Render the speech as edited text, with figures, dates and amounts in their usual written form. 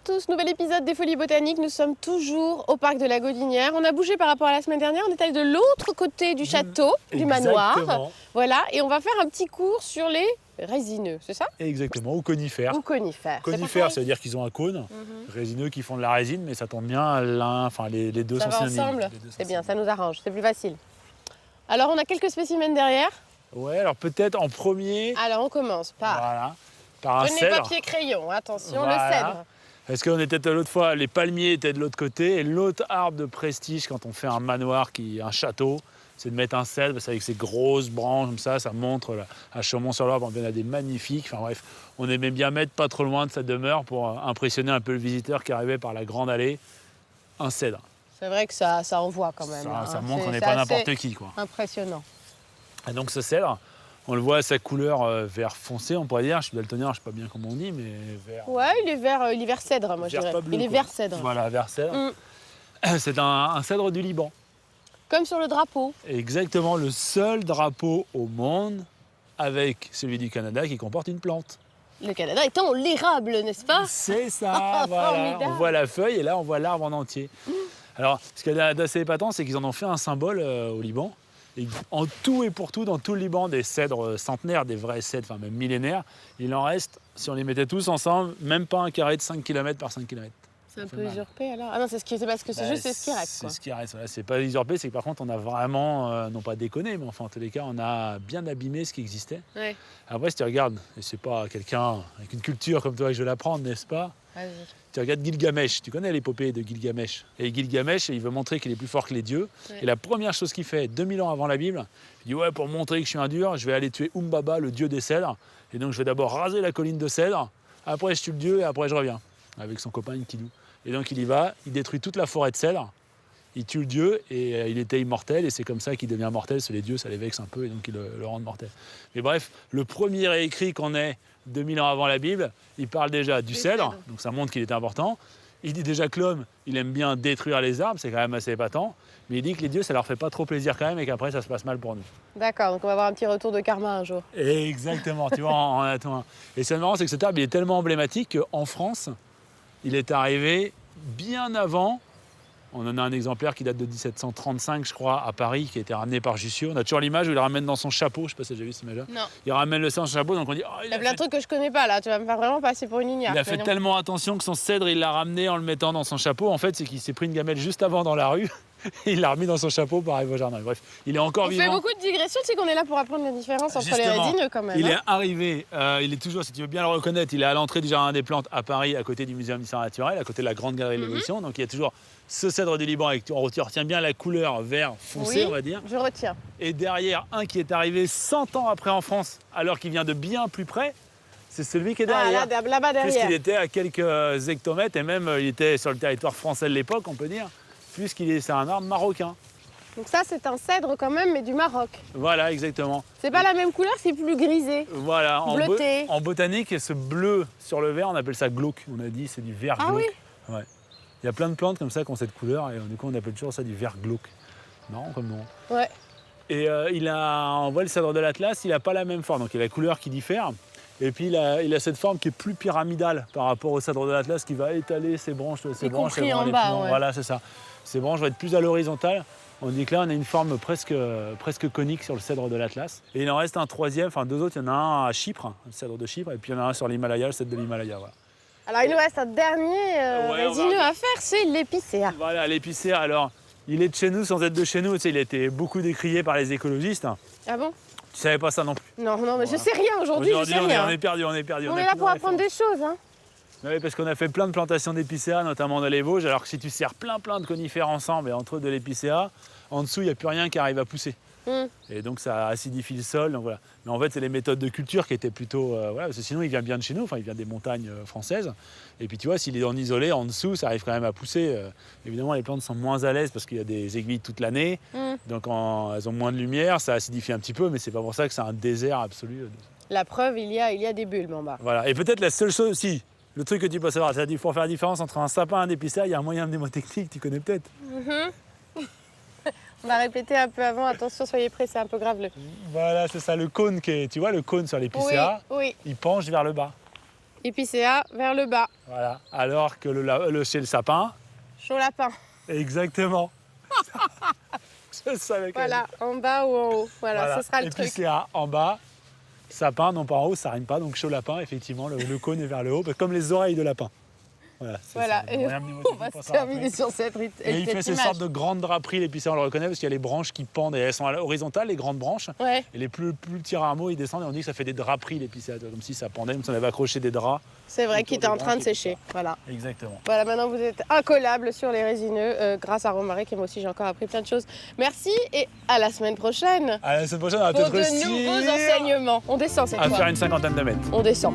tous, nouvel épisode des Folies Botaniques. Nous sommes toujours au parc de la Gaudinière. On a bougé par rapport à la semaine dernière, on est allé de l'autre côté du château, du manoir. Voilà, et on va faire un petit cours sur les résineux, c'est ça? Exactement, ou conifères. Ou conifères. Conifères, ça veut dire qu'ils ont un cône. Résineux qui font de la résine, mais ça tombe bien, les deux Ça sont va synonymes. ensemble, c'est bien, ça nous arrange, c'est plus facile. Alors on a quelques spécimens derrière. Ouais, alors peut-être en premier, Alors on commence par par un prenez cèdre. papier crayon, attention, Voilà. le cèdre. Parce qu'on était l'autre fois, les palmiers étaient de l'autre côté, et l'autre arbre de prestige quand on fait un manoir, un château, c'est de mettre un cèdre, parce qu'avec ses grosses branches comme ça montre à Chaumont-sur-Loire, on a des magnifiques. Enfin bref, on aimait bien mettre pas trop loin de sa demeure pour impressionner un peu le visiteur qui arrivait par la grande allée, un cèdre. C'est vrai que ça envoie quand même. Ça montre qu'on n'est pas n'importe qui, quoi. Impressionnant. Et donc ce cèdre, on le voit à sa couleur vert foncé, on pourrait dire. Je suis daltonien, je ne sais pas bien comment on dit, mais vert. Ouais, il est vert cèdre, moi je dirais. Pas bleu, il est quoi. vert cèdre. Voilà, vert cèdre. C'est un cèdre du Liban. Comme sur le drapeau. Exactement, le seul drapeau au monde avec celui du Canada qui comporte une plante. Le Canada étant l'érable, n'est-ce pas? C'est ça, voilà. Formidable. On voit la feuille et là on voit l'arbre en entier. Alors, ce qui est assez épatant, c'est qu'ils en ont fait un symbole au Liban. Et en tout et pour tout, dans tout le Liban, des cèdres centenaires, des vrais cèdres, enfin même millénaires, il en reste, si on les mettait tous ensemble, même pas un carré de 5 km par 5 km. C'est un peu usurpé alors? Ah non, c'est parce que c'est juste ce qui reste. C'est ce qui reste, voilà. C'est pas usurpé, c'est que par contre on a vraiment, non pas déconné, mais enfin en tous les cas on a bien abîmé ce qui existait. Ouais. Après si tu regardes, et c'est pas quelqu'un avec une culture comme toi que je vais l'apprendre, n'est-ce pas? Vas-y. Tu regardes Gilgamesh, tu connais l'épopée de Gilgamesh. Et Gilgamesh, il veut montrer qu'il est plus fort que les dieux. Ouais. Et la première chose qu'il fait, 2000 ans avant la Bible, il dit ouais, pour montrer que je suis un dur, je vais aller tuer Umbaba, le dieu des cèdres. Et donc je vais d'abord raser la colline de cèdres, après je tue le dieu et après je reviens. Avec son copain Enkidu. Et donc il y va, il détruit toute la forêt de cèdres, il tue le dieu et il était immortel. Et c'est comme ça qu'il devient mortel, parce que les dieux ça les vexe un peu et donc ils le rendent mortel. Mais bref, le premier écrit qu'on ait 2000 ans avant la Bible, il parle déjà du cèdre, donc ça montre qu'il était important. Il dit déjà que l'homme, il aime bien détruire les arbres, c'est quand même assez épatant. Mais il dit que les dieux, ça leur fait pas trop plaisir quand même et qu'après, ça se passe mal pour nous. D'accord, donc on va avoir un petit retour de karma un jour. Exactement, tu vois, en attend un. Et c'est marrant, c'est que cet arbre, il est tellement emblématique qu'en France, il est arrivé bien avant. On en a un exemplaire qui date de 1735, je crois, à Paris, qui a été ramené par Jussieu. On a toujours l'image où il le ramène dans son chapeau. Je ne sais pas si tu as déjà vu cette image-là. Non. Il ramène le sang dans son chapeau, donc on dit oh, Il y a plein de trucs que je connais pas là, tu vas me faire vraiment passer pour une ignare. Il a fait tellement attention que son cèdre, il l'a ramené en le mettant dans son chapeau. En fait, c'est qu'il s'est pris une gamelle juste avant dans la rue. Et il l'a remis dans son chapeau pour arriver au jardin. Bref, il est encore vivant. On fait beaucoup de digressions, tu sais qu'on est là pour apprendre la différence entre les Justement, résineux quand même. Il est arrivé, il est toujours, si tu veux bien le reconnaître, il est à l'entrée du Jardin des Plantes à Paris, à côté du Muséum d'histoire naturelle, à côté de la Grande Galerie de l'Évolution. Donc il y a toujours ce cèdre du Liban, on retient bien la couleur vert foncé, oui, on va dire. Je retiens. Et derrière, un qui est arrivé 100 ans après en France, alors qu'il vient de bien plus près, c'est celui qui est derrière. Ah, là-bas derrière. Puisqu'il était à quelques hectomètres, et même il était sur le territoire français de l'époque, on peut dire, c'est un arbre marocain. Donc ça, c'est un cèdre quand même, mais du Maroc. Voilà, exactement. C'est pas la même couleur, c'est plus grisé. Voilà, bleuté. En botanique, ce bleu sur le vert, on appelle ça glauque. On a dit c'est du vert glauque. Oui. Ouais. Il y a plein de plantes comme ça qui ont cette couleur, et du coup on appelle toujours ça du vert glauque. Marrant comme nom. Ouais. Et on voit le cèdre de l'Atlas, il n'a pas la même forme, donc il a la couleur qui diffère. Et puis il a cette forme qui est plus pyramidale par rapport au cèdre de l'Atlas qui va étaler ses branches, compris en bas, ouais. Voilà, c'est ça. Ses branches vont être plus à l'horizontale. On dit que là, on a une forme presque conique sur le cèdre de l'Atlas. Et il en reste un troisième, enfin deux autres. Il y en a un à Chypre, le cèdre de Chypre, et puis il y en a un sur l'Himalaya, le cèdre de l'Himalaya. Voilà. Alors il nous reste un dernier résineux à faire, c'est l'épicéa. Voilà, l'épicéa. Alors, il est de chez nous sans être de chez nous. Tu sais, il a été beaucoup décrié par les écologistes. Ah bon? Tu savais pas ça non plus? Non, mais voilà. Je sais rien aujourd'hui, je sais rien. On est perdu. On est là pour apprendre des choses, hein. Oui, parce qu'on a fait plein de plantations d'épicéa, notamment dans les Vosges, alors que si tu serres plein de conifères ensemble et entre eux de l'épicéa, en dessous, il n'y a plus rien qui arrive à pousser. Et donc ça acidifie le sol. Donc voilà. Mais en fait, c'est les méthodes de culture qui étaient plutôt... voilà, parce que sinon, il vient bien de chez nous, enfin, il vient des montagnes françaises. Et puis tu vois, s'il est en isolé, en dessous, ça arrive quand même à pousser. Évidemment, les plantes sont moins à l'aise parce qu'il y a des aiguilles toute l'année. Donc elles ont moins de lumière, ça acidifie un petit peu, mais c'est pas pour ça que c'est un désert absolu. La preuve, il y a des bulbes en bas. Voilà. Et peut-être la seule chose aussi, le truc que tu peux savoir, c'est pour faire la différence entre un sapin et un épicéa, il y a un moyen mnémotechnique, tu connais peut-être. On va répéter un peu avant, attention, soyez prêts, c'est un peu graveleux. Voilà, c'est ça, le cône tu vois, le cône sur l'épicéa, oui. il penche vers le bas. Épicéa vers le bas. Voilà. Alors que chez le sapin, Chaud lapin. exactement. Je savais qu'elle Voilà, en bas ou en haut. Voilà, ce sera le truc. Épicéa en bas, sapin, non pas en haut, ça rime pas. Donc chaud lapin, effectivement, le cône est vers le haut, comme les oreilles de lapin. Voilà. Voilà, et on va se terminer sur cette Et il fait ces sortes de grandes draperies, l'épicéa, on le reconnaît parce qu'il y a les branches qui pendent et elles sont horizontales, les grandes branches. Ouais. Et les plus petits rameaux, ils descendent et on dit que ça fait des draperies, l'épicéa, comme si ça pendait, comme si on avait accroché des draps. C'est vrai qu'il était en train de sécher. Voilà. Exactement. Voilà, maintenant vous êtes incollables sur les résineux grâce à Romaric et moi aussi j'ai encore appris plein de choses. Merci et à la semaine prochaine. À la semaine prochaine, on va Pour peut-être de nouveaux enseignements. On descend cette fois. à faire une 50aine de mètres. On descend.